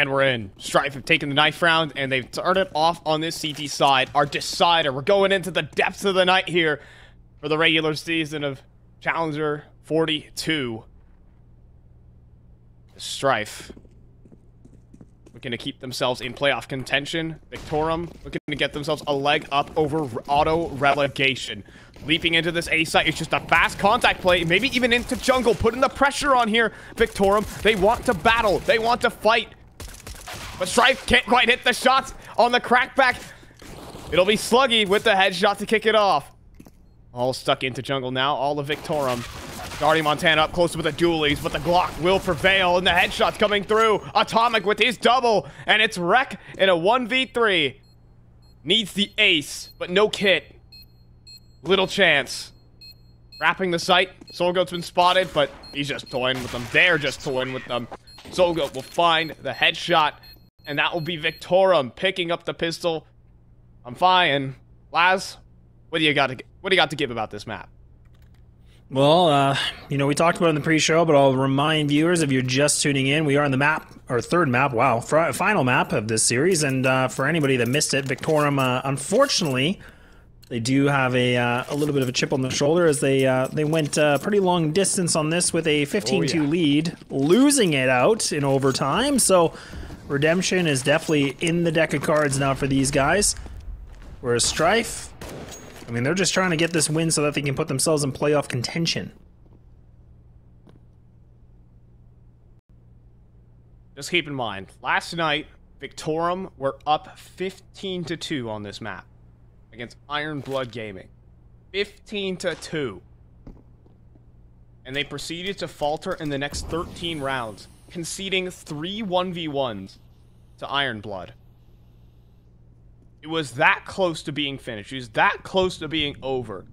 And we're in. Strife have taken the knife round, and they've started off on this CT side. Our decider. We're going into the depths of the night here for the regular season of Challenger 42. Strife looking to keep themselves in playoff contention. Victorum looking to get themselves a leg up over auto relegation. Leaping into this A site, it's just a fast contact play, maybe even into jungle, putting the pressure on here. Victorum, they want to battle, they want to fight. But Strife can't quite hit the shots on the crackback. It'll be Sluggy with the headshot to kick it off. All stuck into jungle now, all of Victorum. Guardian Montana up close with the dualies, but the Glock will prevail, and the headshot's coming through. Atomic with his double, and it's Wreck in a 1v3. Needs the ace, but no kit. Little chance. Wrapping the site. Soulgoat's been spotted, but he's just toying with them. They're just toying with them. Soulgoat will find the headshot, and that will be Victorum picking up the pistol. I'm fine. Laz, what do you got to give about this map? Well, you know, we talked about it in the pre-show, but I'll remind viewers, if you're just tuning in, we are on the map, or third map, wow, final map of this series, and for anybody that missed it, Victorum, unfortunately, they do have a little bit of a chip on the shoulder as they went pretty long distance on this with a 15-2 lead, losing it out in overtime, so redemption is definitely in the deck of cards now for these guys, whereas Strife, I mean, they're just trying to get this win so that they can put themselves in playoff contention. Just keep in mind, last night, Victorum were up 15-2 on this map against Iron Blood Gaming. 15-2. And they proceeded to falter in the next 13 rounds, conceding 3 1v1s to Iron Blood. It was that close to being finished. It was that close to being over.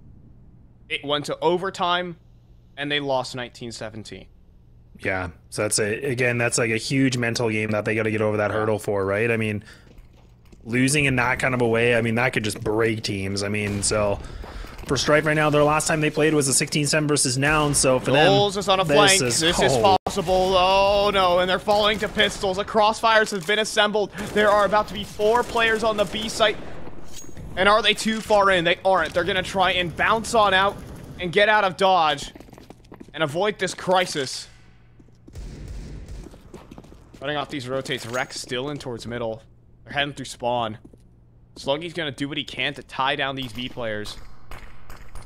It went to overtime, and they lost 19-17. Yeah, so that's that's like a huge mental game that they got to get over that hurdle for, right? I mean, losing in that kind of a way, I mean, that could just break teams. I mean, so for Strife right now, their last time they played was a 16-7 versus Noun, so for them, Goals is on a flank. This is possible. Oh no, and they're falling to pistols. A crossfires has been assembled. There are about to be 4 players on the B site. And are they too far in? They aren't. They're gonna try and bounce on out and get out of dodge and avoid this crisis. Running off these rotates. Wreck still in towards middle. They're heading through spawn. Sluggy's gonna do what he can to tie down these B players.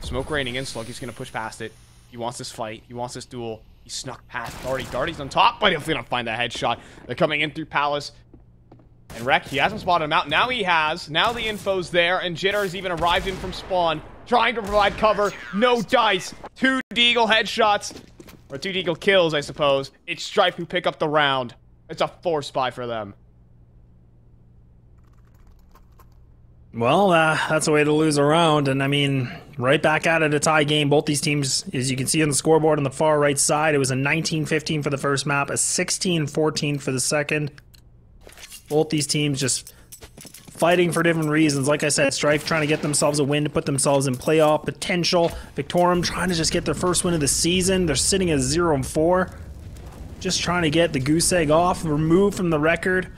Smoke raining in. Sluggy's gonna push past it. He wants this fight. He wants this duel. He snuck past Darty. Darty's on top, but he's gonna find that headshot. They're coming in through Palace. And Wreck, he hasn't spotted him out. Now he has. Now the info's there, and Jitter has even arrived in from spawn, trying to provide cover. No dice. 2 Deagle headshots. Or 2 Deagle kills, I suppose. It's Strife who pick up the round. It's a 4-spy for them. Well, that's a way to lose a round, and I mean, right back at it, a tie game. Both these teams, as you can see on the scoreboard on the far right side, it was a 19-15 for the first map, a 16-14 for the second. Both these teams just fighting for different reasons. Like I said, Strife trying to get themselves a win to put themselves in playoff potential. Victorum trying to just get their first win of the season. They're sitting at 0-4. Just trying to get the goose egg off, removed from the record.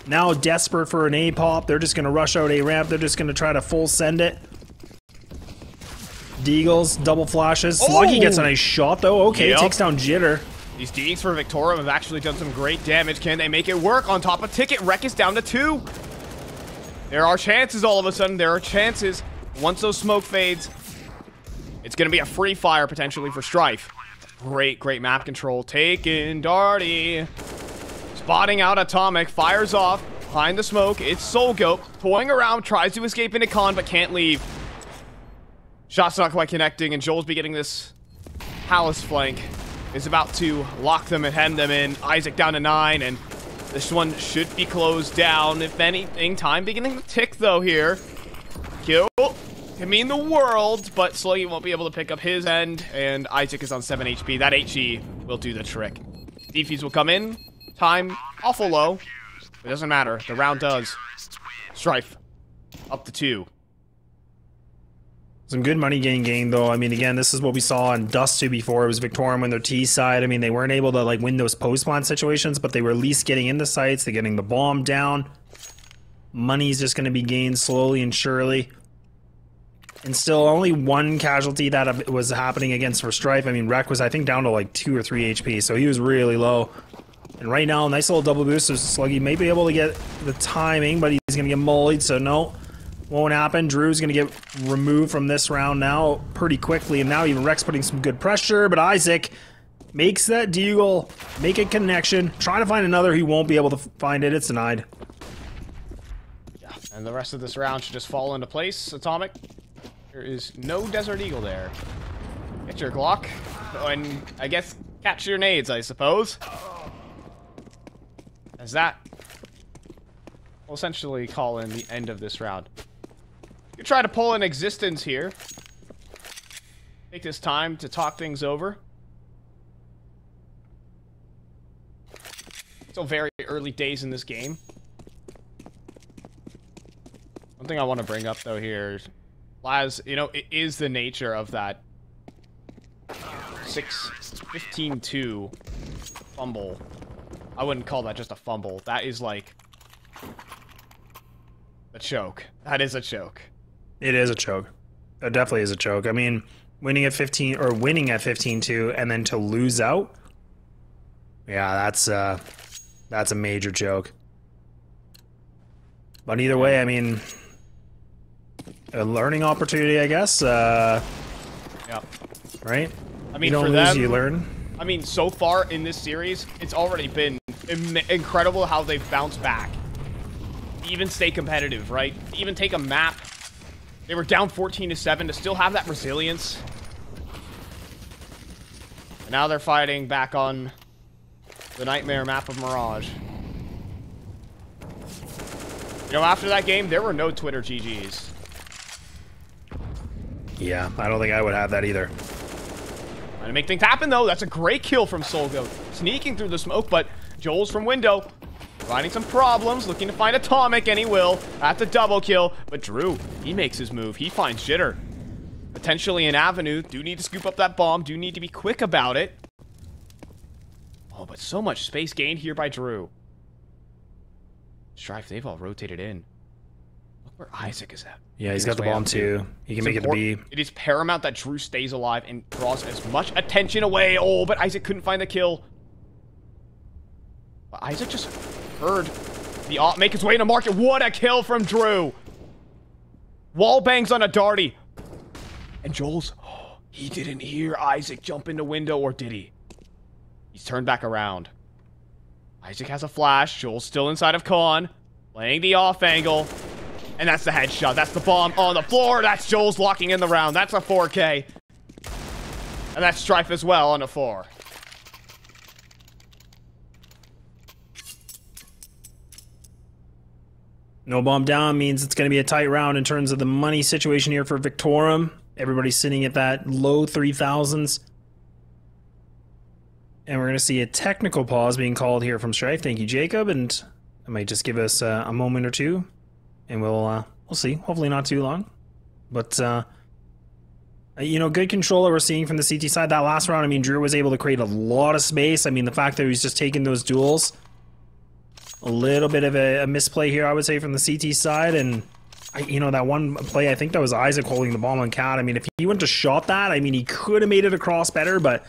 Now desperate for an A pop. They're just going to rush out A ramp. They're just going to try to full send it. Deagles, double flashes. Sluggy gets a nice shot though. Okay, takes down Jitter. These Deags for Victorum have actually done some great damage. Can they make it work? On top of Ticket, Wreck is down to 2. There are chances all of a sudden. There are chances. Once those smoke fades, it's going to be a free fire potentially for Strife. Great map control. Taken Darty. Spotting out Atomic, fires off, behind the smoke, it's Soulgoat, toying around, tries to escape into Con, but can't leave. Shot's not quite connecting, and Joel's beginning this Palace flank. Is about to lock them and hem them in. Isaac down to 9, and this one should be closed down. If anything, time beginning to tick, though, here. Kill can mean the world, but Sluggy won't be able to pick up his end, and Isaac is on 7 HP. That HE will do the trick. Defuse will come in. Time awful low. It doesn't matter. The round does. Strife up to 2. Some good money getting gained, though. I mean, again, this is what we saw on Dust 2 before. It was Victorum on their T side. I mean, they weren't able to, like, win those post-plant situations, but they were at least getting into sites. They're getting the bomb down. Money's just going to be gained slowly and surely. And still only one casualty that was happening against for Strife. I mean, Reck was, I think, down to, like, 2 or 3 HP, so he was really low. And right now, nice little double boost. So Sluggy may be able to get the timing, but he's going to get mullied, so no. Won't happen. Drew's going to get removed from this round now pretty quickly. And now even Rex putting some good pressure. But Isaac makes that deagle, make a connection. Trying to find another. He won't be able to find it. It's denied. Yeah, and the rest of this round should just fall into place. Atomic. There is no Desert Eagle there. Get your Glock. And I guess catch your nades, I suppose. As that will essentially call in the end of this round. You try to pull an existence here. Take this time to talk things over. Still very early days in this game. One thing I want to bring up though here, Laz, you know, it is the nature of that 15-2 fumble. I wouldn't call that just a fumble. That is like a choke. That is a choke. It is a choke. It definitely is a choke. I mean, winning at 15-2 and then to lose out. Yeah, that's a major choke. But either way, I mean, a learning opportunity, I guess. Yeah. Right? I mean, you don't for lose, them, you learn. I mean, so far in this series, it's already been incredible how they've bounced back. Even stay competitive, right? Even take a map. They were down 14-7 to still have that resilience. And now they're fighting back on the nightmare map of Mirage. You know, after that game, there were no Twitter GGs. Yeah, I don't think I would have that either. Trying to make things happen, though. That's a great kill from Solgo. Sneaking through the smoke, but Joel's from window. Finding some problems, looking to find Atomic, and he will. At the double kill. But Drew, he makes his move. He finds Jitter. Potentially an avenue. Do need to scoop up that bomb. Do need to be quick about it. Oh, but so much space gained here by Drew. Strife, they've all rotated in. Look where Isaac is at. Yeah, he's got the bomb too. He can make it to B. It is paramount that Drew stays alive and draws as much attention away. Oh, but Isaac couldn't find the kill. But Isaac just heard the op make his way into market. What a kill from Drew. Wall bangs on a darty. And Joel's, oh, he didn't hear Isaac jump into window, or did he? He's turned back around. Isaac has a flash. Joel's still inside of Con. Playing the off angle. And that's the headshot. That's the bomb on the floor. That's Joel's locking in the round. That's a 4K. And that's Strife as well on a 4. No bomb down means it's going to be a tight round in terms of the money situation here for Victorum. Everybody's sitting at that low 3,000s. And we're going to see a technical pause being called here from Strife. Thank you, Jacob. And it might just give us a moment or two. And we'll see. Hopefully not too long. But, you know, good control that we're seeing from the CT side. That last round, I mean, Drew was able to create a lot of space. I mean, the fact that he was just taking those duels. A little bit of a misplay here, I would say, from the CT side. And, you know, that one play, I think that was Isaac holding the bomb on Cat. I mean, if he went to shot that, I mean, he could have made it across better, but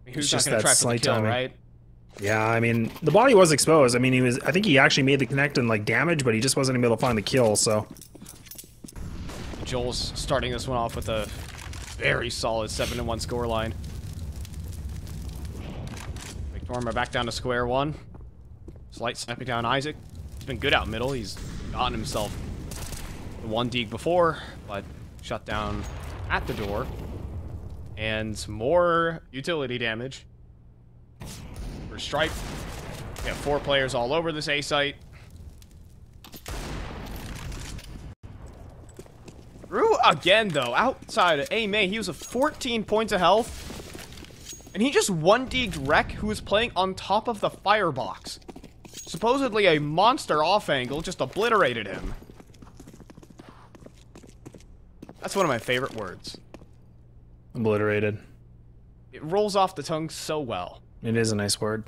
Who's just not that slight kill, right? Yeah, I mean, the body was exposed. I mean, I think he actually made the connect and, like, damage, but he just wasn't able to find the kill, so. Joel's starting this one off with a very solid 7-1 scoreline. Victorum are back down to square one. Slight snapping down Isaac. He's been good out middle. He's gotten himself the one dig before, but shut down at the door. And more utility damage for Strife. We have 4 players all over this A site. Drew again, though, outside of A May, he was at 14 points of health. And he just 1-digged Reck, who was playing on top of the firebox. Supposedly a monster off angle just obliterated him. That's one of my favorite words. Obliterated. It rolls off the tongue so well. It is a nice word.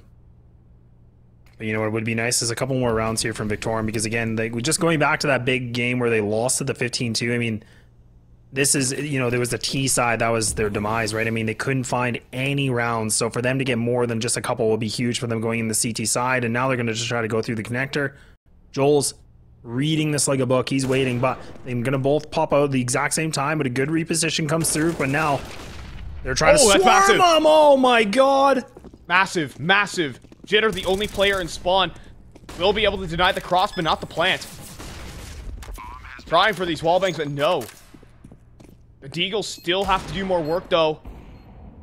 But you know what would be nice is a couple more rounds here from Victorum, because again, just going back to that big game where they lost to the 15-2, I mean, this is, you know, there was the T side, that was their demise, right? I mean, they couldn't find any rounds, so for them to get more than just a couple will be huge for them going in the CT side, and now they're going to just try to go through the connector. Joel's reading this like a book, he's waiting, but they're going to both pop out at the exact same time, but a good reposition comes through, but now they're trying to swarm them! Oh my god! Massive, massive. Jitter, the only player in spawn, will be able to deny the cross, but not the plant. Trying for these wallbangs, but no. The Deagles still have to do more work, though.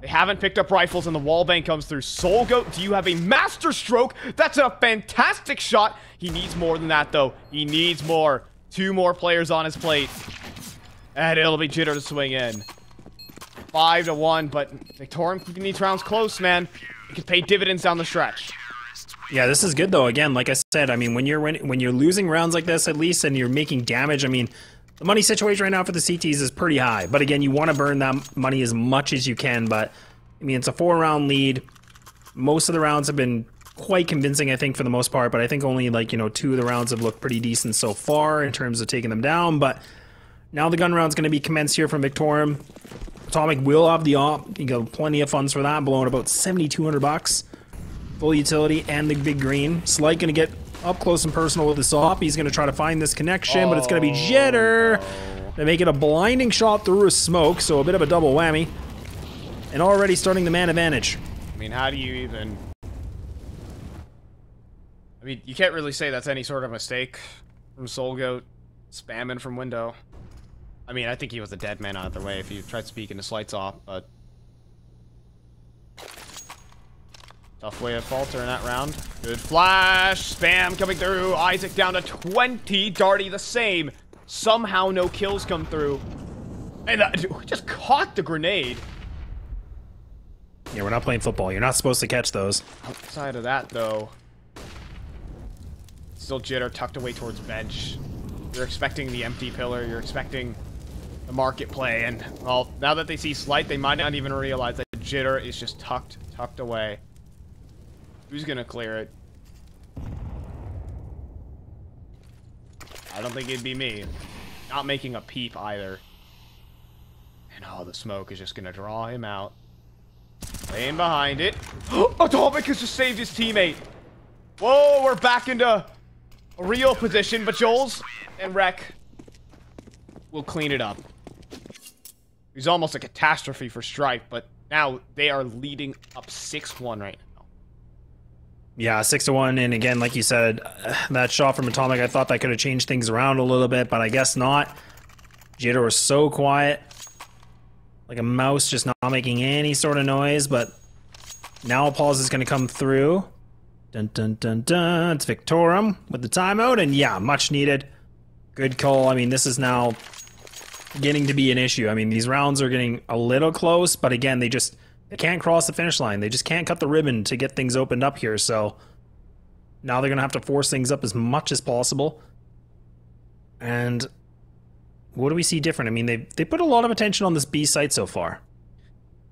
They haven't picked up rifles, and the wallbang comes through. Soulgoat, do you have a master stroke? That's a fantastic shot. He needs more than that, though. He needs more. 2 more players on his plate. And it'll be Jitter to swing in. 5-1, but Victorum keeping these rounds close, man. It could pay dividends down the stretch. Yeah, this is good though. Again, like I said, I mean, when you're losing rounds like this, at least, and you're making damage, I mean, the money situation right now for the CTs is pretty high. But again, you want to burn that money as much as you can. But I mean, it's a 4-round lead. Most of the rounds have been quite convincing, I think, for the most part. But I think only, like, you know, 2 of the rounds have looked pretty decent so far in terms of taking them down. But now the gun round's going to be commenced here from Victorum. Atomic will have the op. You got plenty of funds for that, blowing about $7,200. Full utility and the big green. Slight gonna get up close and personal with this op. He's gonna try to find this connection, but it's gonna be Jitter. No. They make it a blinding shot through a smoke, so a bit of a double whammy. And already starting the man advantage. I mean, how do you even... I mean, you can't really say that's any sort of mistake from Soulgoat spamming from window. I mean, I think he was a dead man either way if he tried speaking his lights off, but... Tough way of falter in that round. Good flash. Spam coming through. Isaac down to 20. Darty the same. Somehow no kills come through. And just caught the grenade. Yeah, we're not playing football. You're not supposed to catch those. Outside of that, though, still Jitter tucked away towards bench. You're expecting the empty pillar. You're expecting the market play. And, well, now that they see Slight, they might not even realize that Jitter is just tucked away. Who's gonna clear it? I don't think it'd be me. Not making a peep either. And oh, the smoke is just gonna draw him out. Laying behind it. Atomic has just saved his teammate. Whoa, we're back into a real position, but Joel's and Wreck will clean it up. He's almost a catastrophe for Strife, but now they are leading up 6-1 right now. Yeah, 6-1, and again, like you said, that shot from Atomic, I thought that could have changed things around a little bit, but I guess not. Jitter was so quiet, like a mouse, just not making any sort of noise, but now a pause is going to come through. Dun dun dun dun, it's Victorum with the timeout, and yeah, much needed. Good call. I mean, this is now getting to be an issue. I mean, these rounds are getting a little close, but again, they can't cross the finish line. They just can't cut the ribbon to get things opened up here. So now they're going to have to force things up as much as possible. And what do we see different? I mean, they put a lot of attention on this B site so far.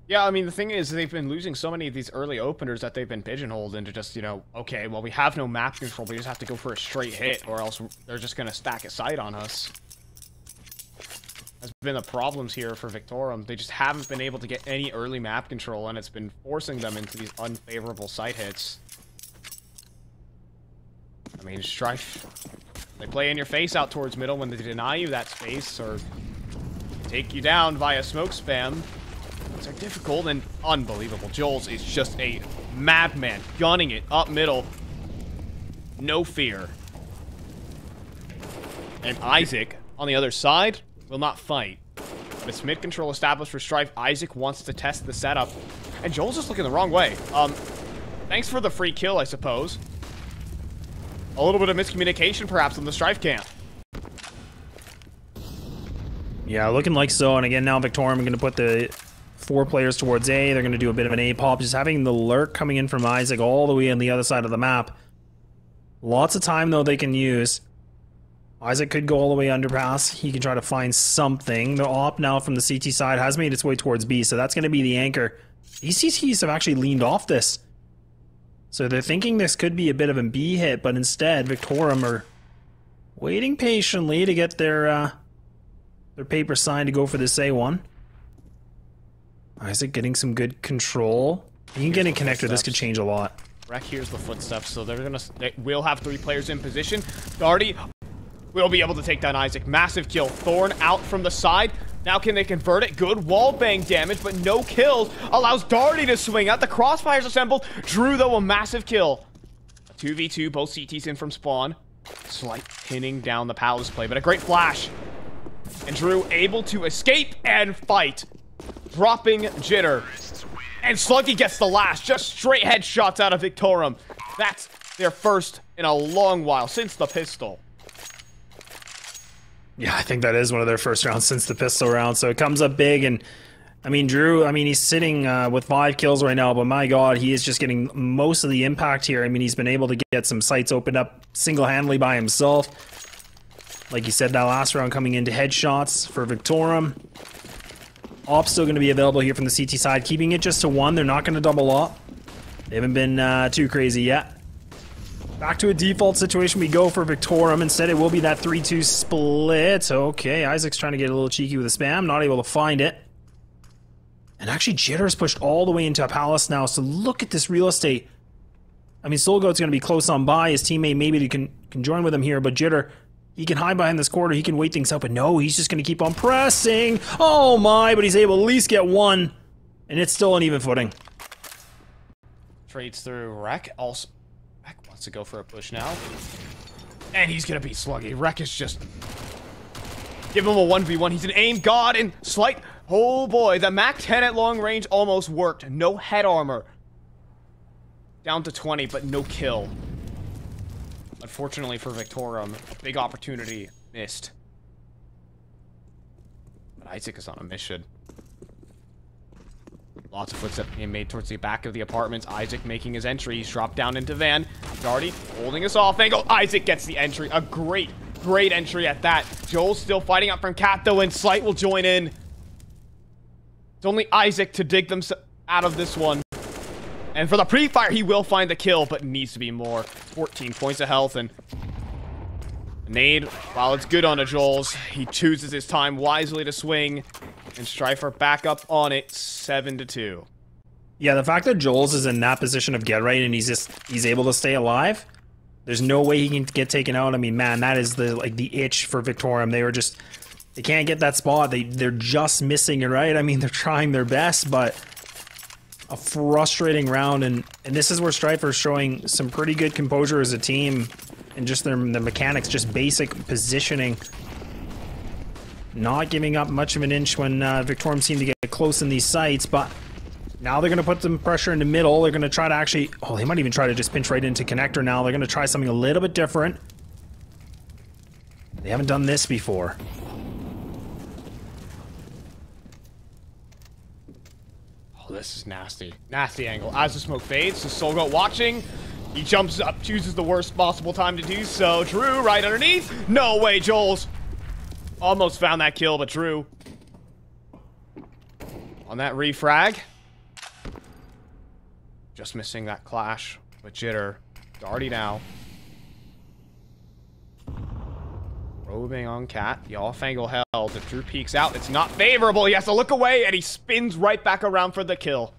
Yeah, I mean, the thing is, they've been losing so many of these early openers that they've been pigeonholed into just, you know, okay, well, we have no map control. We just have to go for a straight hit, or else they're just going to stack a site on us. Has been the problems here for Victorum. They just haven't been able to get any early map control, and it's been forcing them into these unfavorable site hits. I mean, Strife, they play in your face out towards middle when they deny you that space, or take you down via smoke spam. Those are difficult and unbelievable. Joel's is just a madman, gunning it up middle. No fear. And Isaac, on the other side, will not fight. But it's mid control established for Strife. Isaac wants to test the setup. And Joel's just looking the wrong way. Thanks for the free kill, I suppose. A little bit of miscommunication, perhaps, on the Strife camp. Yeah, looking like so. And again, now Victorum are going to put the 4 players towards A. They're going to do a bit of an A pop. Just having the lurk coming in from Isaac all the way on the other side of the map. Lots of time, though, they can use. Isaac could go all the way underpass. He can try to find something. The op now from the CT side has made its way towards B, so that's going to be the anchor. These CTs have actually leaned off this. So they're thinking this could be a bit of a B hit, but instead Victorum are waiting patiently to get their paper signed to go for this A1. Isaac getting some good control. He can get in connector. This could change a lot. Reck hears the footsteps, so they will have 3 players in position. Darty will be able to take down Isaac. Massive kill. Thorn out from the side. Now can they convert it? Good wall bang damage, but no kills. Allows Darty to swing out. The crossfires assembled. Drew, though, a massive kill. A 2v2, both CTs in from spawn. Slight pinning down the Palace play, but a great flash. And Drew able to escape and fight. Dropping Jitter. And Sluggy gets the last. Just straight headshots out of Victorum. That's their first in a long while since the pistol. Yeah, I think that is one of their first rounds since the pistol round. So it comes up big. And, I mean, Drew, he's sitting with 5 kills right now. But, my God, he is just getting most of the impact here. I mean, he's been able to get some sites opened up single-handedly by himself. Like you said, that last round coming into headshots for Victorum. Op's still going to be available here from the CT side. Keeping it just to 1. They're not going to double up. They haven't been too crazy yet. Back to a default situation we go for Victorum. Instead, it will be that 3-2 split. Okay, Isaac's trying to get a little cheeky with a spam. Not able to find it. And actually, Jitter's pushed all the way into a Palace now. So look at this real estate. I mean, Solgoat's going to be close on by. His teammate maybe can join with him here. But Jitter, he can hide behind this quarter. He can wait things out. But no, he's just going to keep on pressing. Oh my, but he's able to at least get 1. And it's still an even footing. Trades through Reck. Also, Reck wants to go for a push now. And he's going to be Sluggy. Reck is just... Give him a 1v1. He's an aim god and Slight... Oh boy, the Mac 10 at long range almost worked. No head armor. Down to 20, but no kill. Unfortunately for Victorum, a big opportunity missed. But Isaac is on a mission. Lots of footsteps being made towards the back of the apartments. Isaac making his entry. He's dropped down into van. Darty holding us off angle. Isaac gets the entry. A great entry at that. Joel's still fighting up from Cat, though, and Slight will join in. It's only Isaac to dig them out of this one. And for the pre-fire, he will find the kill, but needs to be more. 14 points of health, and nade, while it's good on a Joel's, he chooses his time wisely to swing, and Strife are back up on it, 7-2. Yeah, the fact that Joel's is in that position of get right, and he's able to stay alive, there's no way he can get taken out. I mean, man, that is the itch for Victorum. They can't get that spot. They're just missing it, right? I mean, they're trying their best, but a frustrating round, and this is where Strife are showing some pretty good composure as a team, and just their mechanics, just basic positioning. Not giving up much of an inch when Victorum seemed to get close in these sites, but now they're going to put some pressure in the middle. They're going to try to actually... Oh, they might even try to just pinch right into connector now. They're going to try something a little bit different. They haven't done this before. Oh, this is nasty. Nasty angle. As the smoke fades, so Solgoat watching. He jumps up, chooses the worst possible time to do so. Drew right underneath. No way, Joel's. Almost found that kill, but Drew on that refrag. Just missing that clash with Jitter. Darty now. Roving on Cat. The off angle held. If Drew peeks out, it's not favorable. He has to look away, and he spins right back around for the kill.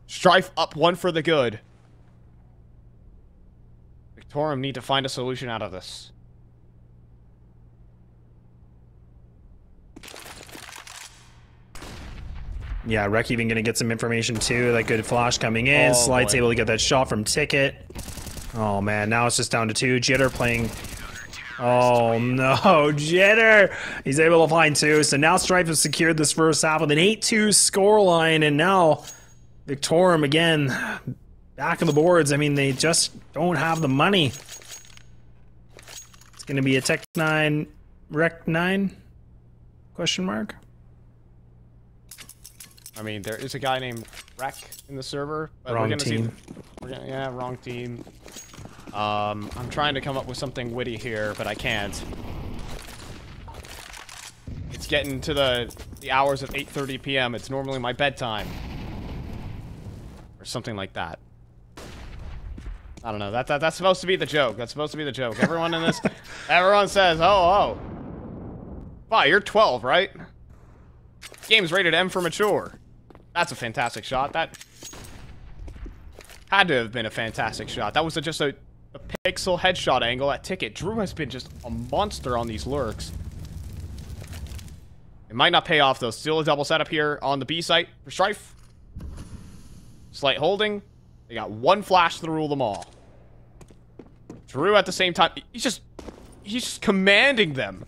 Strife up 1 for the good. Victorum need to find a solution out of this. Yeah, Reck even gonna get some information too. That good flash coming in. Oh, Slight's boy. able to get that shot from Ticket. Oh man, now it's just down to 2. Jitter playing. Oh no, Jitter! He's able to find 2. So now Strife has secured this first half with an 8-2 scoreline, and now Victorum again back on the boards. I mean, they just don't have the money. It's gonna be a Tech 9, Rec 9? Question mark. I mean, there is a guy named Reck in the server. But Wrong we're gonna team. Yeah, wrong team. I'm trying to come up with something witty here, but I can't. It's getting to the hours of 8:30 p.m. It's normally my bedtime. Or something like that. I don't know. That's supposed to be the joke. That's supposed to be the joke. Everyone in this... everyone says, oh. Wow, you're 12, right? Game's rated M for mature. That's a fantastic shot. That had to have been a fantastic shot. That was just a pixel headshot angle at Ticket. Drew has been just a monster on these lurks. It might not pay off, though. Still a double setup here on the B site for Strife. Slight holding. They got one flash to rule them all. Drew at the same time. He's just commanding them.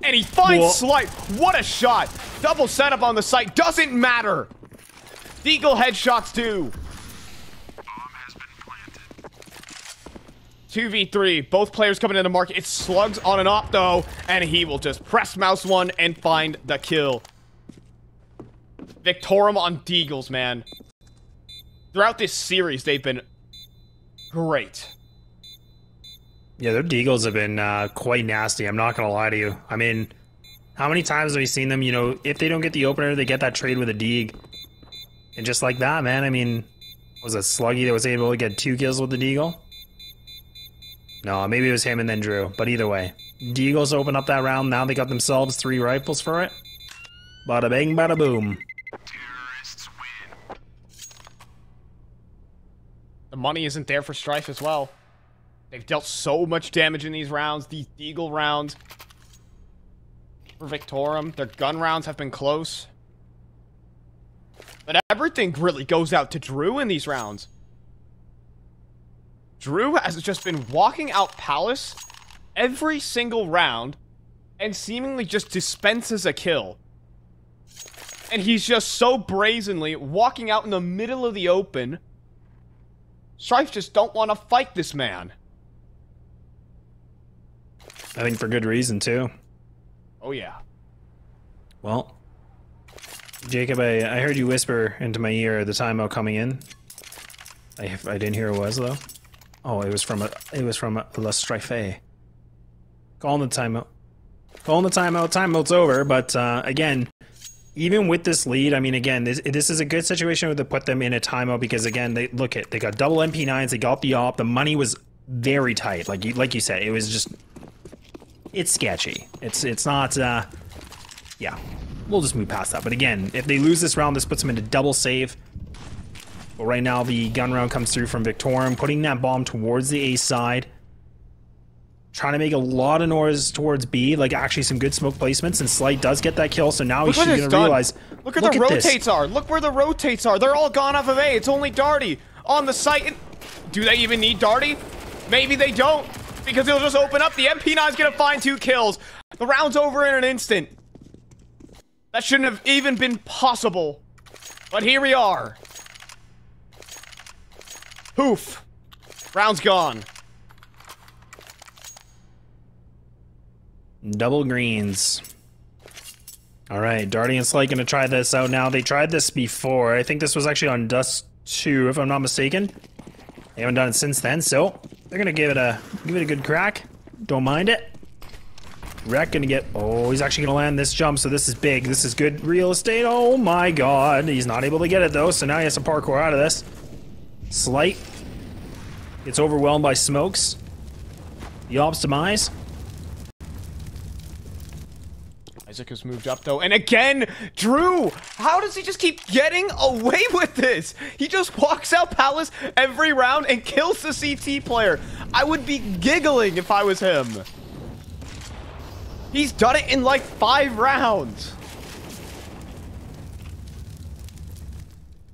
And he finds Slight. What a shot. Double setup on the site. Doesn't matter. Deagle headshots do. 2v3. Both players coming into market. It's Slugs on an op, though. And he will just press mouse one and find the kill. Victorum on Deagles, man. Throughout this series, they've been great. Yeah, their Deagles have been quite nasty. I'm not going to lie to you. I mean, how many times have we seen them, you know, if they don't get the opener, they get that trade with a Deag. And just like that, man, I mean, was it Sluggy that was able to get 2 kills with the Deagle? No, maybe it was him and then Drew. But either way, Deagles open up that round. Now they got themselves 3 rifles for it. Bada bing, bada boom. Terrorists win. The money isn't there for Strife as well. They've dealt so much damage in these rounds, these Deagle rounds. For Victorum, their gun rounds have been close. But everything really goes out to Drew in these rounds. Drew has just been walking out Palace every single round and seemingly just dispenses a kill. And he's just so brazenly walking out in the middle of the open. Strife just don't want to fight this man. I think for good reason, too. Oh, yeah. Well, Jacob, I heard you whisper into my ear the timeout coming in. I didn't hear it was, though. Oh, it was from La Strife. Calling the timeout. Calling the timeout. Timeout's over, but again, even with this lead, I mean, again, this is a good situation to put them in a timeout because, again, they got double MP9s, they got the op, the money was very tight. Like you said, it was just... It's sketchy. It's not, yeah. We'll just move past that. But again, if they lose this round, this puts them into double save. But right now, the gun round comes through from Victorum, putting that bomb towards the A side. Trying to make a lot of noise towards B, like actually some good smoke placements, and Slight does get that kill, so now he's going to realize... Look where the rotates are! Look where the rotates are! They're all gone off of A! It's only Darty on the site! Do they even need Darty? Maybe they don't! Because he'll just open up. The MP9's gonna find 2 kills. The round's over in an instant. That shouldn't have even been possible. But here we are. Poof. Round's gone. Double greens. Alright, Darty and Slight gonna try this out now. They tried this before. I think this was actually on Dust 2, if I'm not mistaken. They haven't done it since then, so they're gonna give it a good crack. Don't mind it. Reck gonna get... Oh, he's actually gonna land this jump, so this is big. This is good real estate. Oh my god. He's not able to get it, though, so now he has to parkour out of this. Slight gets overwhelmed by smokes. The ops demise. Isaac has moved up, though, and again, Drew! How does he just keep getting away with this? He just walks out Palace every round and kills the CT player. I would be giggling if I was him. He's done it in like 5 rounds.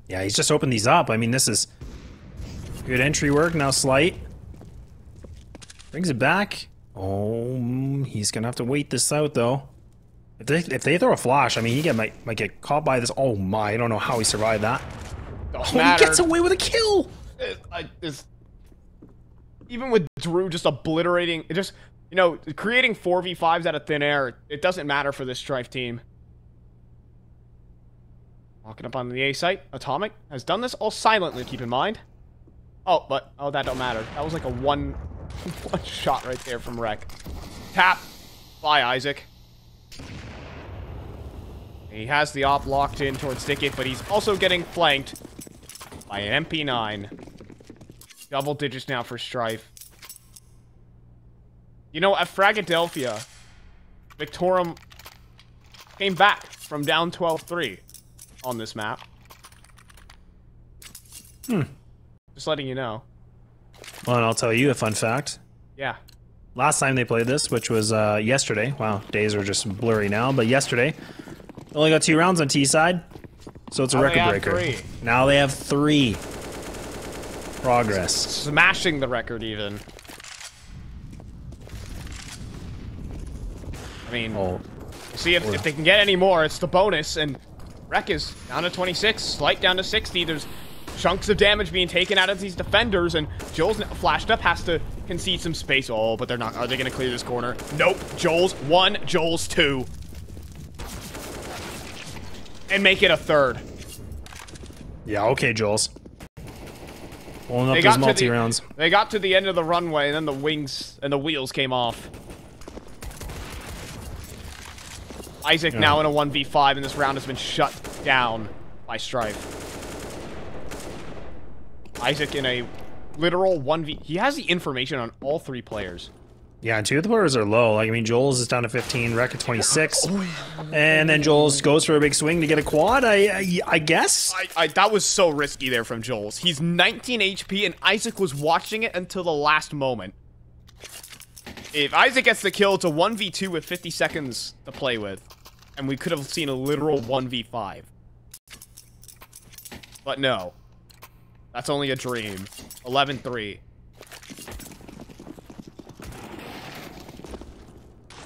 Yeah, he's just opened these up. I mean, this is good entry work. Now Slight brings it back. Oh, he's gonna have to wait this out, though. If they throw a flash, I mean, he might get caught by this. Oh my, I don't know how he survived that. Oh, he gets away with a kill! Even with Drew just obliterating, you know, creating 4v5s out of thin air, it doesn't matter for this Strife team. Walking up on the A site, Atomic has done this all silently, keep in mind. Oh, but that don't matter. That was like a one shot right there from Wreck. Tap by Isaac. He has the op locked in towards Stickit, but he's also getting flanked by an MP9. Double digits now for Strife. You know, at Fragadelphia, Victorum came back from down 12-3 on this map. Just letting you know. Well, and I'll tell you a fun fact. Yeah. Last time they played this, which was yesterday. Wow, days are just blurry now, but yesterday. Only got 2 rounds on T side, so it's a record breaker. 3. Now they have 3. Progress. Smashing the record even. I mean, we'll see if they can get any more. It's the bonus, and Wreck is down to 26, Slight down to 60. There's chunks of damage being taken out of these defenders, and Joel's flashed up, has to concede some space. Oh, but they're not. Are they going to clear this corner? Nope. Joel's 1, Joel's 2. And make it a 3rd. Yeah, okay, Jules. Pulling up those multi-rounds. They got to the end of the runway, and then the wings and the wheels came off. Isaac now in a 1v5, and this round has been shut down by Strife. Isaac in a literal 1v... He has the information on all 3 players. Yeah, and 2 of the players are low. Like, I mean, Joel's is down to 15, Wreck at 26. And then Joel's goes for a big swing to get a quad, I guess? That was so risky there from Joel's. He's 19 HP, and Isaac was watching it until the last moment. If Isaac gets the kill, it's a 1v2 with 50 seconds to play with. And we could have seen a literal 1v5. But no. That's only a dream. 11-3.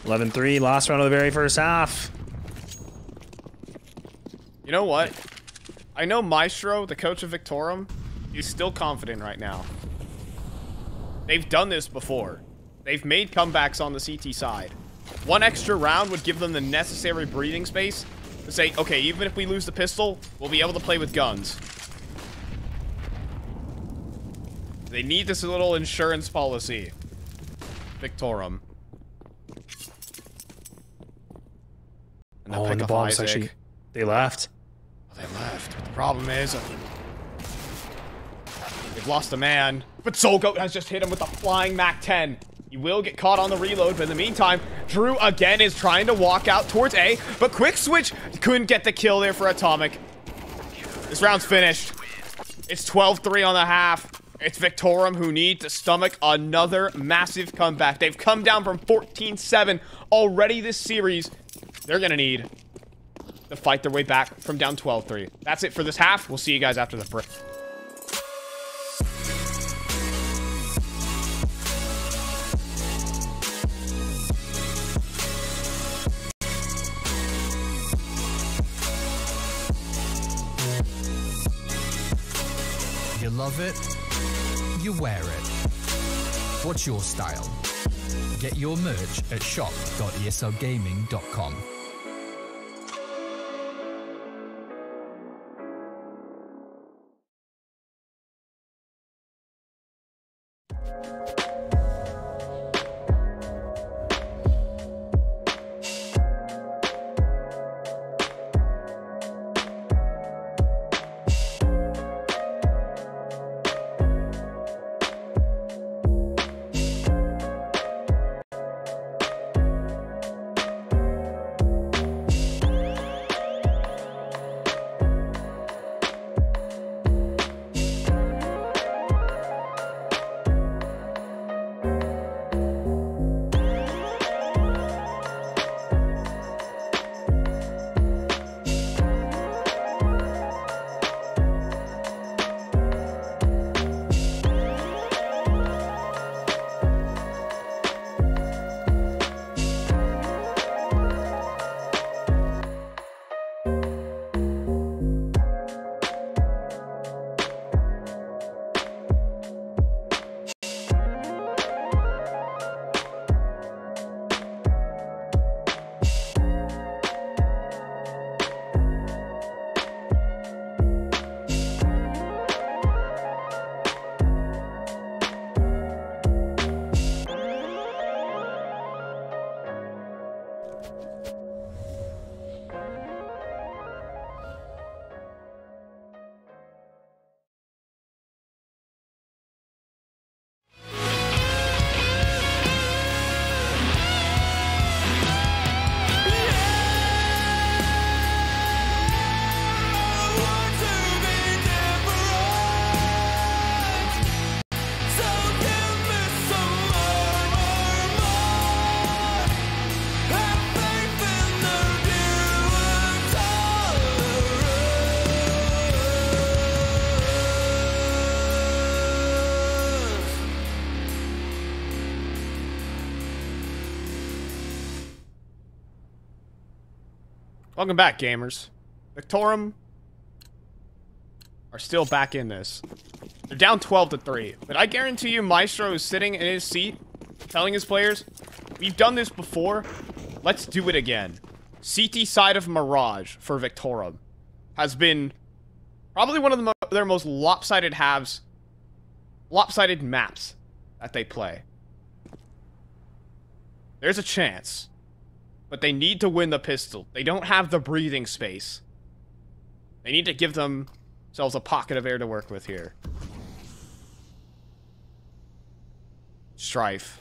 11-3, last round of the very first half. You know what? I know Maestro, the coach of Victorum, is still confident right now. They've done this before. They've made comebacks on the CT side. 1 extra round would give them the necessary breathing space to say, okay, even if we lose the pistol, we'll be able to play with guns. They need this little insurance policy. Victorum. Oh, and the bombs actually... They left. Oh, they left. But the problem is... they've lost a man. But Solgoat has just hit him with a flying MAC-10. He will get caught on the reload, but in the meantime, Drew again is trying to walk out towards A, but quick switch couldn't get the kill there for Atomic. This round's finished. It's 12-3 on the half. It's Victorum who need to stomach another massive comeback. They've come down from 14-7 already this series. They're gonna need to fight their way back from down 12-3. That's it for this half. We'll see you guys after the break. You love it, you wear it. What's your style? Get your merch at shop.eslgaming.com. Welcome back, gamers. Victorum are still back in this. They're down 12-3, but I guarantee you Maestro is sitting in his seat telling his players, we've done this before, let's do it again. CT side of Mirage for Victorum has been probably one of their most lopsided halves, lopsided maps that they play. There's a chance, but they need to win the pistol. They don't have the breathing space. They need to give themselves a pocket of air to work with here. Strife.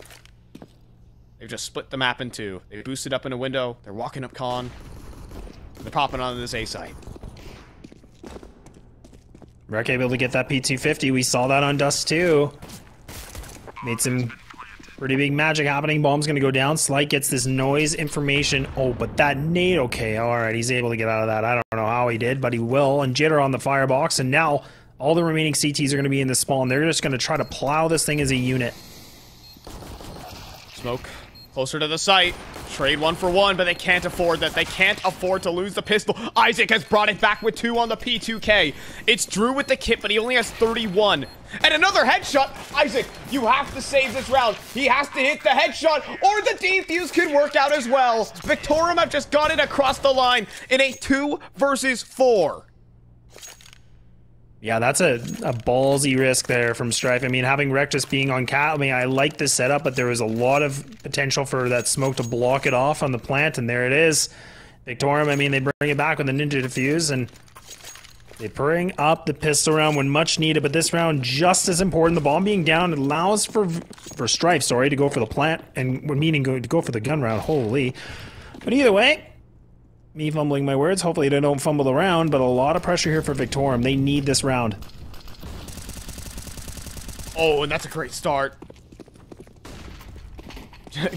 They've just split the map in two. They boosted up in a window. They're walking up con. They're popping onto this A site. Reck able to get that P250. We saw that on Dust too. Made some pretty big magic happening. Bomb's gonna go down. Slight gets this noise information. Oh, but that nade. Okay, alright. He's able to get out of that. I don't know how he did, but he will. And Jitter on the firebox. And now all the remaining CTs are gonna be in the spawn. They're just gonna try to plow this thing as a unit. Smoke closer to the site. Trade 1 for 1, but they can't afford that. They can't afford to lose the pistol. Isaac has brought it back with 2 on the P2K. It's Drew with the kit, but he only has 31. And another headshot. Isaac, you have to save this round. He has to hit the headshot, or the defuse could work out as well. Victorum have just got it across the line in a 2 versus 4. Yeah, that's a ballsy risk there from Strife. I mean, having Reck just being on cat, I mean, I like this setup, but there was a lot of potential for that smoke to block it off on the plant, and there it is. Victorum, I mean, they bring it back with the ninja defuse, and they bring up the pistol round when much needed, but this round just as important. The bomb being down allows for Strife, sorry, to go for the plant, and meaning to go for the gun round, holy. But either way, me fumbling my words. Hopefully they don't fumble around, but a lot of pressure here for Victorum. They need this round. Oh, and that's a great start.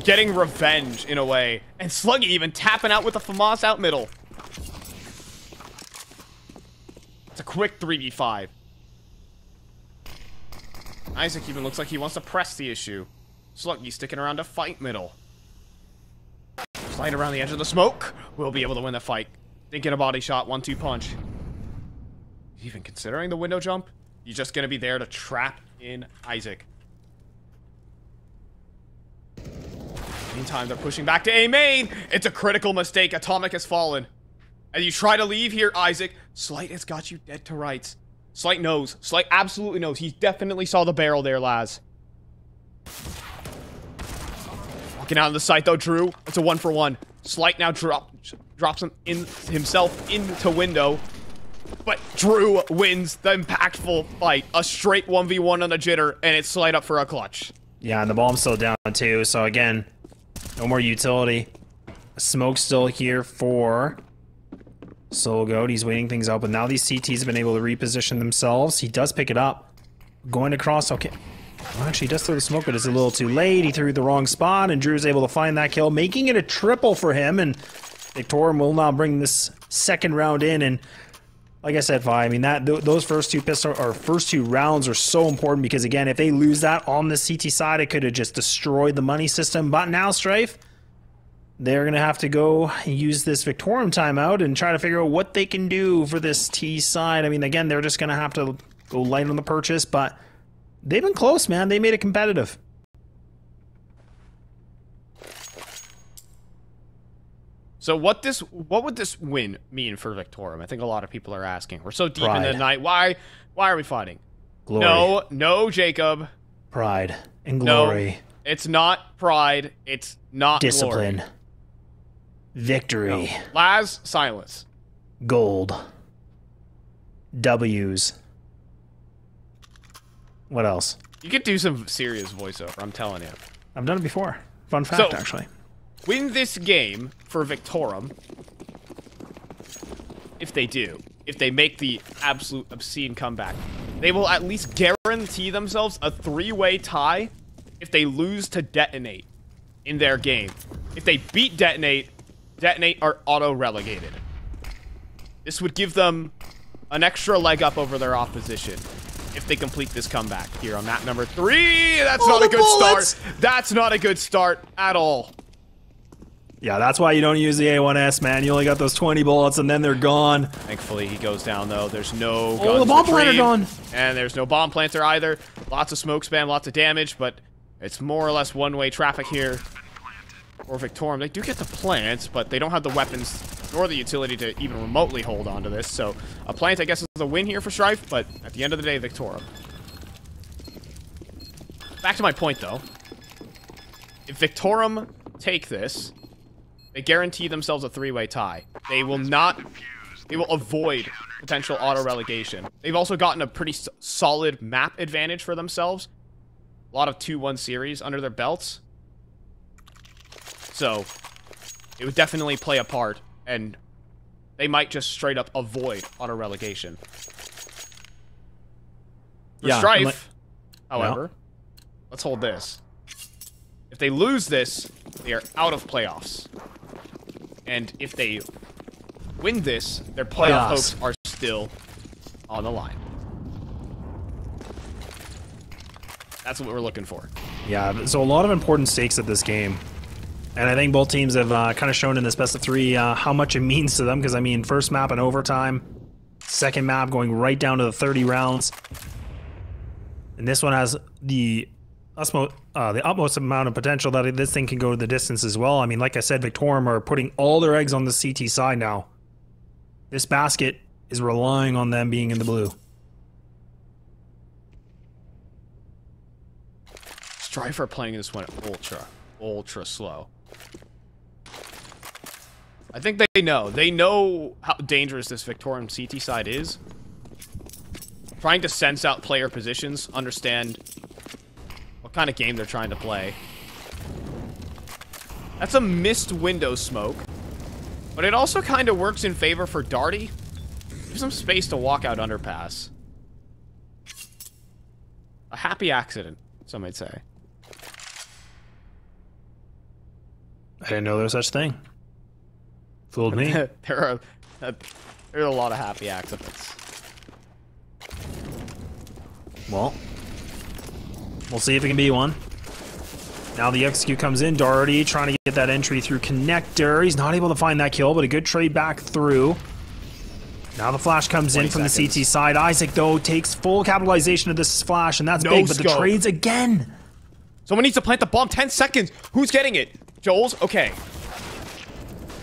Getting revenge in a way. And Sluggy even tapping out with a FAMAS out middle. It's a quick 3v5. Isaac even looks like he wants to press the issue. Sluggy sticking around to fight middle. Slide around the edge of the smoke. We'll be able to win the fight. Thinking a body shot, 1-2 punch. Even considering the window jump, he's just gonna be there to trap in Isaac. Meantime, they're pushing back to A main. It's a critical mistake. Atomic has fallen. As you try to leave here, Isaac, Slight has got you dead to rights. Slight knows. Slight absolutely knows. He definitely saw the barrel there, Laz. Walking out of the site though, Drew. It's a 1 for 1. Slight now drops himself into window. But Drew wins the impactful fight. A straight 1v1 on the Jitter, and it's Slight up for a clutch. Yeah, and the bomb's still down too, so again, no more utility. Smoke's still here for SoulGoat. He's waiting things out, but now these CTs have been able to reposition themselves. He does pick it up. Going across, okay. Well, actually, he does throw the smoke, but it's a little too late. He threw the wrong spot, and Drew's able to find that kill, making it a triple for him, and Victorum will now bring this second round in, and like I said, Vi, I mean, those first two rounds are so important because, again, if they lose that on the CT side, it could have just destroyed the money system. But now, Strife, they're going to have to go use this Victorum timeout and try to figure out what they can do for this T side. I mean, again, they're just going to have to go light on the purchase, but they've been close, man. They made it competitive. So what would this win mean for Victorum? I think a lot of people are asking. We're so deep in the night. Why are we fighting? Glory. No, Jacob. Pride and glory. No, it's not pride. It's not discipline. Glory. Victory. No. Laz, silence. Gold. W's. What else? You could do some serious voiceover, I'm telling you. I've done it before. Fun fact, actually. Win this game for Victorum, if they make the absolute obscene comeback, they will at least guarantee themselves a 3-way tie if they lose to Detonate in their game. If they beat Detonate are auto-relegated. This would give them an extra leg up over their opposition if they complete this comeback here on map number 3. That's not a good start. That's not a good start at all. Yeah, that's why you don't use the A1S, man. You only got those 20 bullets, and then they're gone. Thankfully, he goes down, though. There's no guns Oh, the bomb planter gone. And there's no bomb planter either. Lots of smoke spam, lots of damage, but it's more or less one-way traffic here for Victorum. They do get the plant, but they don't have the weapons nor the utility to even remotely hold on to this. So a plant, I guess, is a win here for Strife, but at the end of the day, Victorum. Back to my point, though. If Victorum take this, they guarantee themselves a three-way tie. They will avoid potential auto-relegation. They've also gotten a pretty solid map advantage for themselves. A lot of 2-1 series under their belts. So, it would definitely play a part, and they might just straight up avoid auto-relegation. For Strife, however, let's hold this. If they lose this, they are out of playoffs. And if they win this, their playoff hopes are still on the line. That's what we're looking for. Yeah, so a lot of important stakes at this game. And I think both teams have kind of shown in this best of three how much it means to them. Because, I mean, first map in overtime. Second map going right down to the 30 rounds. And this one has the utmost amount of potential that this thing can go the distance as well. I mean, like I said, Victorum are putting all their eggs on the CT side now. This basket is relying on them being in the blue. Strife are playing this one ultra slow. I think they know. They know how dangerous this Victorum CT side is. Trying to sense out player positions, understand what kind of game they're trying to play. That's a missed window smoke. But it also kind of works in favor for Darty. Gives some space to walk out underpass. A happy accident, some might say. I didn't know there was such a thing. Fooled me. There are a lot of happy accidents. Well, we'll see if it can be one. Now the execute comes in. Darty trying to get that entry through connector. He's not able to find that kill, but a good trade back through. Now the flash comes in from the CT side. Isaac, though, takes full capitalization of this flash, and that's big, but the trades again. Someone needs to plant the bomb. 10 seconds. Who's getting it? Joel's? Okay.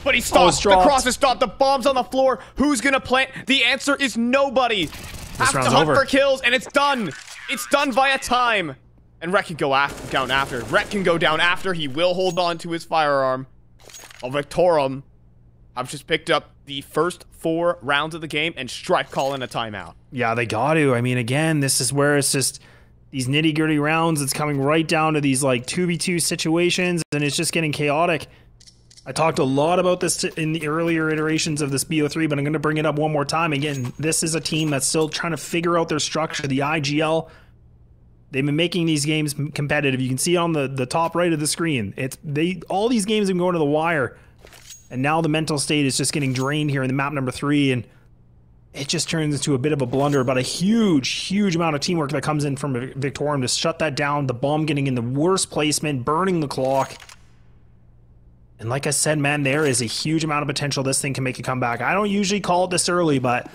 But he stopped. The cross is stopped. The bomb's on the floor. Who's going to plant? The answer is nobody. Have to hunt for kills, and it's done. It's done via time. And Reck can go down after. Reck can go down after. He will hold on to his firearm. While Victorum have just picked up the first 4 rounds of the game, and Strife calling a timeout. Yeah, they got to. I mean, again, this is where it's just these nitty-gritty rounds. It's coming right down to these, like, 2v2 situations, and it's just getting chaotic. I talked a lot about this in the earlier iterations of this BO3, but I'm going to bring it up one more time. Again, this is a team that's still trying to figure out their structure. The IGL, they've been making these games competitive. You can see on the top right of the screen. All these games have been going to the wire, and now the mental state is just getting drained here in the map number 3, and it just turns into a bit of a blunder, but a huge amount of teamwork that comes in from Victorum to shut that down. The bomb getting in the worst placement, burning the clock. And like I said, man, there is a huge amount of potential this thing can make a comeback. I don't usually call it this early, but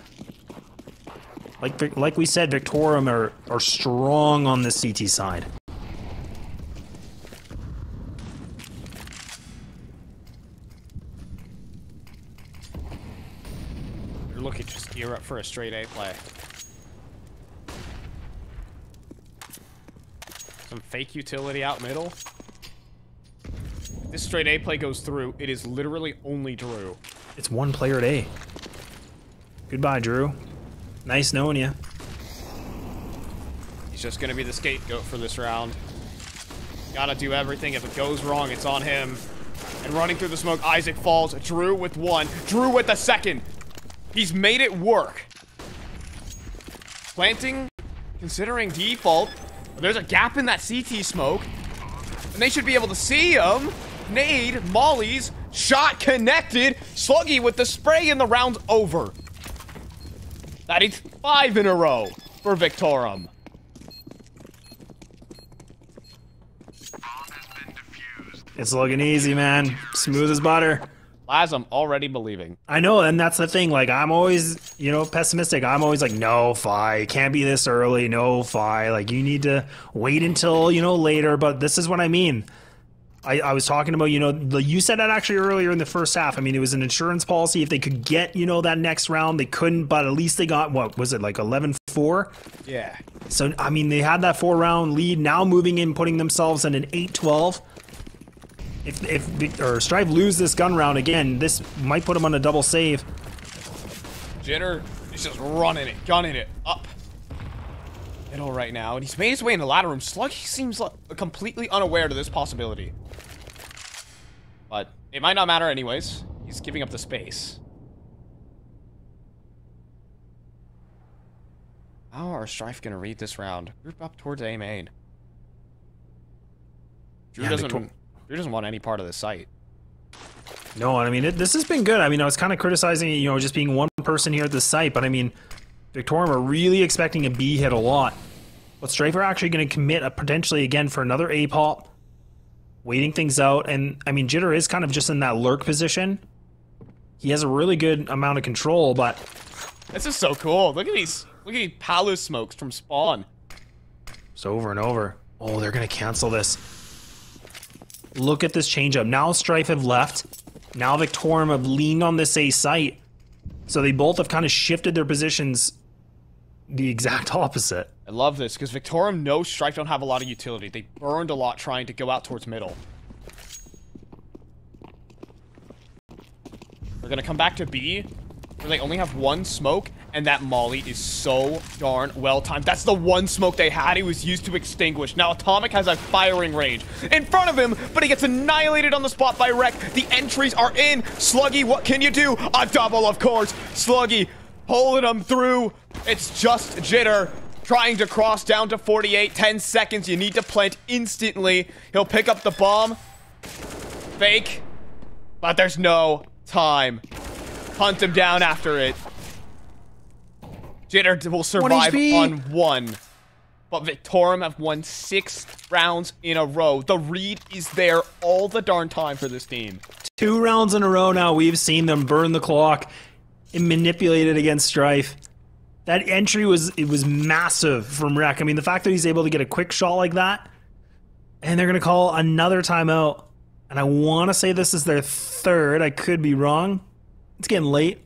like we said, Victorum are strong on the CT side. You're looking to just gear up for a straight A play. Some fake utility out middle. This straight A play goes through. It is literally only Drew. It's one player at A. Goodbye, Drew. Nice knowing you. He's just going to be the scapegoat for this round. Gotta do everything. If it goes wrong, it's on him. And running through the smoke, Isaac falls. Drew with 1. Drew with the 2nd. He's made it work. Planting, considering default. There's a gap in that CT smoke. And they should be able to see him. Nade, mollies, shot connected. Sluggy with the spray, and the round's over. That is 5 in a row for Victorum. Bomb has been defused. It's looking easy, man. Smooth as butter. Laz, I'm already believing. I know, and that's the thing. Like, I'm always, you know, pessimistic. I'm always like, no, Fi, it can't be this early. No, Fi. Like, you need to wait until, you know, later. But this is what I mean. I was talking about, you know, you said that actually earlier in the first half. I mean, it was an insurance policy. If they could get, you know, that next round, they couldn't, but at least they got, what was it, like 11-4? Yeah. So, I mean, they had that 4-round lead, now moving in, putting themselves in an 8-12. If Strife lose this gun round again, this might put them on a double save. Jitter is just running it, gunning it up. Middle right now, and he's made his way in the ladder room. Sluggy seems like completely unaware to this possibility. But it might not matter anyways. He's giving up the space. How are Strife gonna read this round? Group up towards A main. Drew doesn't want any part of the site. No, I mean, this has been good. I mean, I was kind of criticizing, you know, just being one person here at the site, but I mean, Victorum are really expecting a B hit a lot. But Strife are actually going to commit potentially again for another A pop, waiting things out. And I mean, Jitter is kind of just in that lurk position. He has a really good amount of control, but this is so cool. Look at these palace smokes from spawn. It's over and over. Oh, they're going to cancel this. Look at this change up. Now Strife have left. Now Victorum have leaned on this A site. So they both have kind of shifted their positions the exact opposite. I love this, because Victorum knows Strife don't have a lot of utility. They burned a lot trying to go out towards middle. They're going to come back to B, where they only have one smoke, and that molly is so darn well timed. That's the one smoke they had. He was used to extinguish. Now Atomic has a firing range in front of him, but he gets annihilated on the spot by Wreck. The entries are in. Sluggy, what can you do? A double, of course. Sluggy pulling him through. It's just Jitter trying to cross down to 48. 10 seconds. You need to plant instantly. He'll pick up the bomb. Fake. But there's no time. Hunt him down after it. Jitter will survive on 1. But Victorum have won 6 rounds in a row. The read is there all the darn time for this team. 2 rounds in a row now. We've seen them burn the clock and manipulate it against Strife. That entry was massive from Wreck. I mean, the fact that he's able to get a quick shot like that, and they're going to call another timeout. And I want to say this is their 3rd. I could be wrong. It's getting late.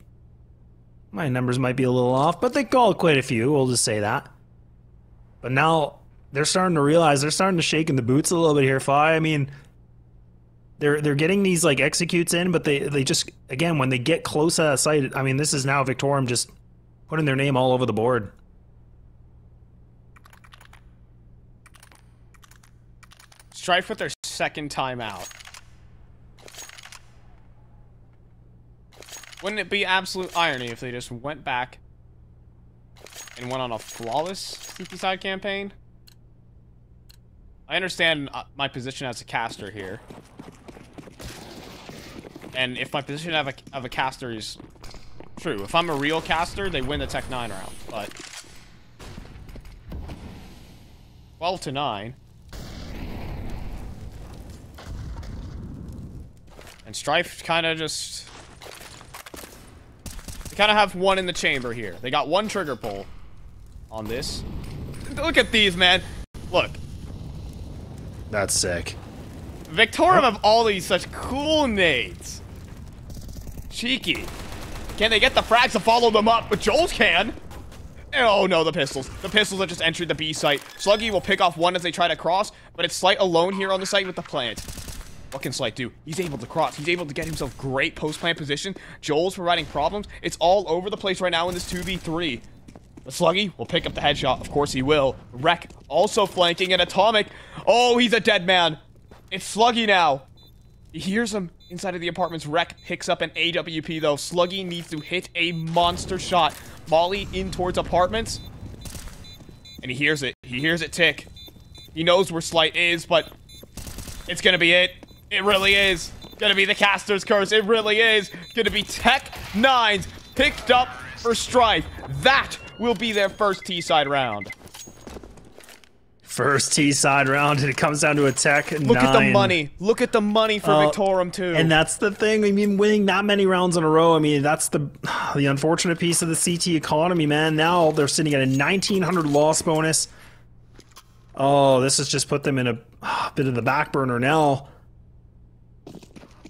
My numbers might be a little off, but they called quite a few. We'll just say that. But now they're starting to realize, they're starting to shake in the boots a little bit here, Fi. I mean, they're getting these like executes in, but they just, again, when they get close to that site, I mean, this is now Victorum just putting their name all over the board. Strife with their 2nd timeout. Wouldn't it be absolute irony if they just went back and went on a flawless CP side campaign? I understand my position as a caster here. And if my position of a caster is true, if I'm a real caster, they win the Tech 9 round. But 12-9. And Strife kind of just... They kind of have one in the chamber here. They got one trigger pull on this. Look at these, man. Look. That's sick. Victorum have all these such cool nades. Cheeky. Can they get the frags to follow them up? But Joel's can. Oh no, the pistols. The pistols that just entered the B site. Sluggy will pick off one as they try to cross, but it's Slight alone here on the site with the plant. What can Slight do? He's able to cross. He's able to get himself great post-plant position. Joel's providing problems. It's all over the place right now in this 2v3. But Sluggy will pick up the headshot. Of course he will. Wreck also flanking an Atomic. Oh, he's a dead man. It's Sluggy now. He hears him inside of the apartments. Wreck picks up an AWP though. Sluggy needs to hit a monster shot. Molly in towards apartments. And he hears it. He hears it tick. He knows where Slight is, but it's gonna be it. It really is. Gonna be the caster's curse. It really is. Gonna be Tech 9s picked up for Strife. That will be their first T-side round. First T-side round, and it comes down to a tech 9. Look at the money. Look at the money for Victorum, too. And that's the thing. I mean, winning that many rounds in a row, I mean, that's the unfortunate piece of the CT economy, man. Now they're sitting at a 1,900 loss bonus. Oh, this has just put them in a bit of the back burner now.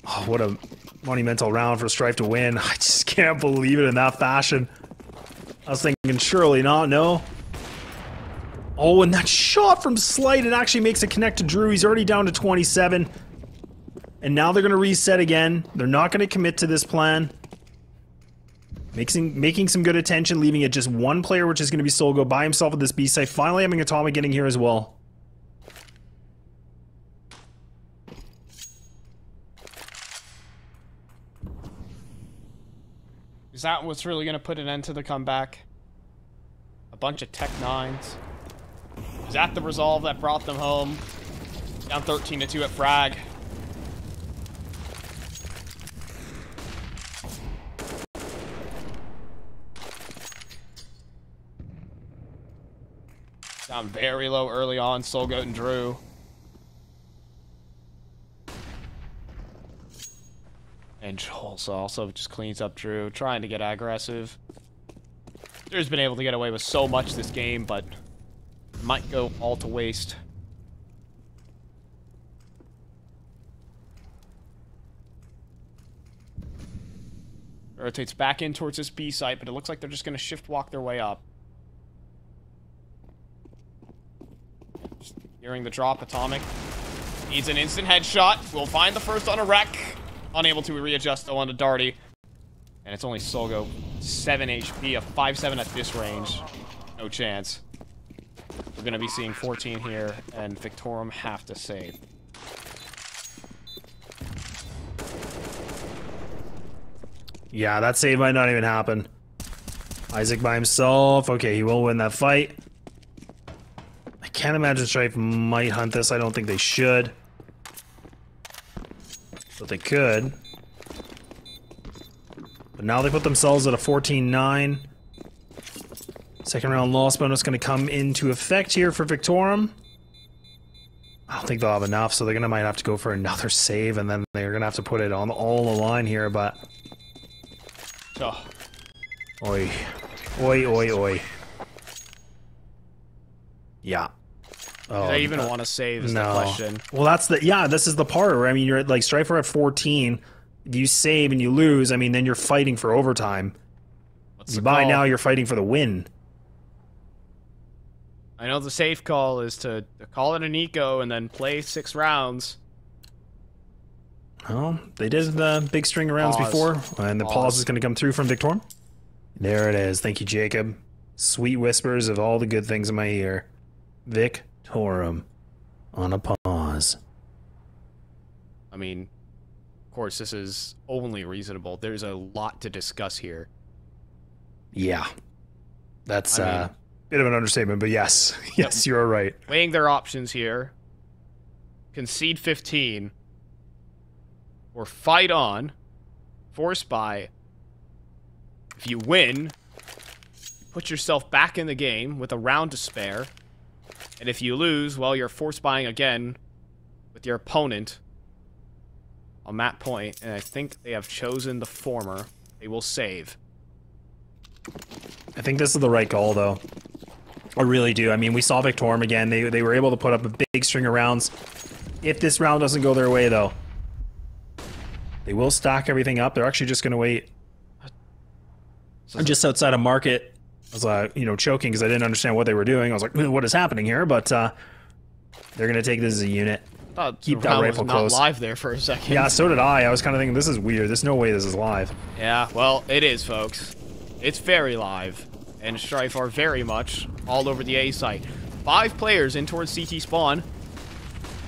Oh, what a monumental round for Strife to win. I just can't believe it in that fashion. I was thinking, surely not, no. Oh, and that shot from Slight, it actually makes it connect to Drew. He's already down to 27. And now they're going to reset again. They're not going to commit to this plan. Making some good attention, leaving it just one player, which is going to be Solgo by himself at this B site. Finally having Atomic getting here as well. Is that what's really going to put an end to the comeback? A bunch of Tech 9s. Is that the resolve that brought them home? Down 13-2 at frag. Down very low early on, Solgoat and Drew. And Joel's also just cleans up Drew, trying to get aggressive. Drew's been able to get away with so much this game, but might go all to waste. Rotates back in towards this B site, but it looks like they're just going to shift walk their way up. Just hearing the drop, Atomic needs an instant headshot. We'll find the first on a wreck. Unable to readjust though on a Darty. And it's only Solgo. 7 HP, a 5-7 at this range. No chance. We're going to be seeing 14 here, and Victorum have to save. Yeah, that save might not even happen. Isaac by himself. Okay, he will win that fight. I can't imagine Strife might hunt this. I don't think they should. But they could. But now they put themselves at a 14-9. Second round loss bonus going to come into effect here for Victorum. I don't think they'll have enough, so they're going to might have to go for another save, and then they're going to have to put it on all the line here, but... Oh. Oi. Oi, oi, oi. Yeah. Do they even want to save is the question. Well, that's the... Yeah, this is the part where, I mean, you're at, like, Strife are at 14. If you save and you lose, I mean, then you're fighting for overtime. What's the by call? now, you're fighting for the win. I know the safe call is to call it an eco and then play 6 rounds. Well, they did the big string of rounds before, and the pause is going to come through from Victorum. There it is. Thank you, Jacob. Sweet whispers of all the good things in my ear. Victorum on a pause. I mean, of course, this is only reasonable. There's a lot to discuss here. Yeah. That's a bit of an understatement, but yes. Yes, you're right. Weighing their options here. Concede 15. Or fight on. Force buy. If you win, put yourself back in the game with a round to spare. And if you lose, well, you're force buying again with your opponent on that point. And I think they have chosen the former. They will save. I think this is the right call, though. I really do. I mean, we saw Victorum again. They were able to put up a big string of rounds. If this round doesn't go their way, though, they will stack everything up. They're actually just going to wait. I'm just outside of market. I was, you know, choking because I didn't understand what they were doing. I was like, what is happening here? But they're going to take this as a unit. Keep that rifle close. Not live there for a second. Yeah, so did I. I was kind of thinking, this is weird. There's no way this is live. Yeah, well, it is, folks. It's very live. And Strife are very much all over the A site. 5 players in towards CT spawn.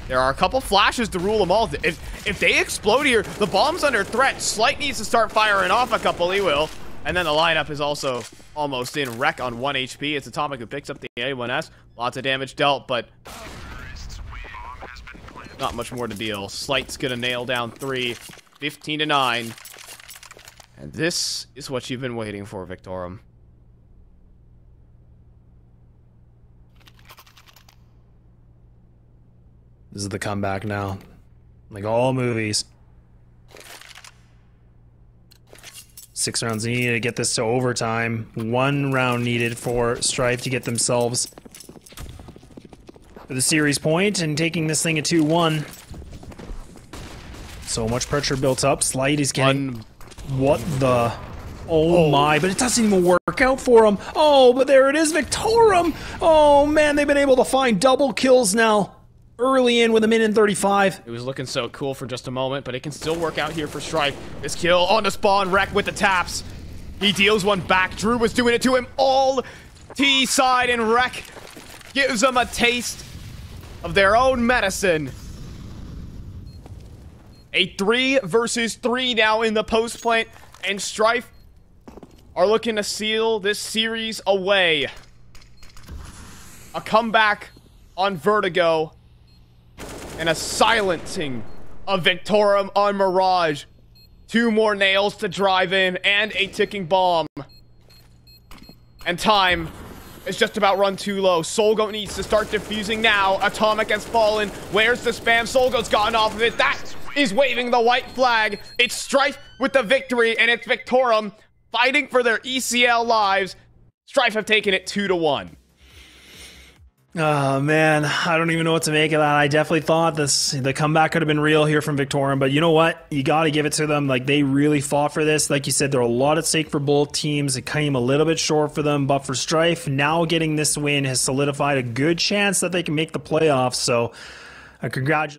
There are a couple flashes to rule them all. If they explode here, the bomb's under threat. Slight needs to start firing off a couple, he will. And then the lineup is also almost in wreck on 1 HP. It's Atomic who picks up the A1S. Lots of damage dealt, but not much more to deal. Slight's gonna nail down 3, 15-9. And this is what you've been waiting for, Victorum. This is the comeback now. Like all movies. 6 rounds needed to get this to overtime. 1 round needed for Strife to get themselves to the series point and taking this thing at 2-1. So much pressure built up. Slight is getting... What the... Oh my, but it doesn't even work out for him. Oh, but there it is, Victorum. Oh man, they've been able to find double kills now. Early in with a minute and 35. It was looking so cool for just a moment, but it can still work out here for Strife. This kill on the spawn, Reck with the taps. He deals one back. Drew was doing it to him all T side, and Reck gives them a taste of their own medicine. A 3 versus 3 now in the post plant, and Strife are looking to seal this series away. A comeback on Vertigo, and a silencing of Victorum on Mirage. 2 more nails to drive in, and a ticking bomb. And time is just about run too low. Solgo needs to start defusing now. Atomic has fallen. Where's the spam? Solgo's gotten off of it. That is waving the white flag. It's Strife with the victory, and it's Victorum fighting for their ECL lives. Strife have taken it 2-1. Oh man, I don't even know what to make of that. I definitely thought the comeback could have been real here from Victorum, but you know what? You got to give it to them. Like, they really fought for this. Like you said, there are a lot at stake for both teams. It came a little bit short for them, but for Strife, now getting this win has solidified a good chance that they can make the playoffs. So, congratulations.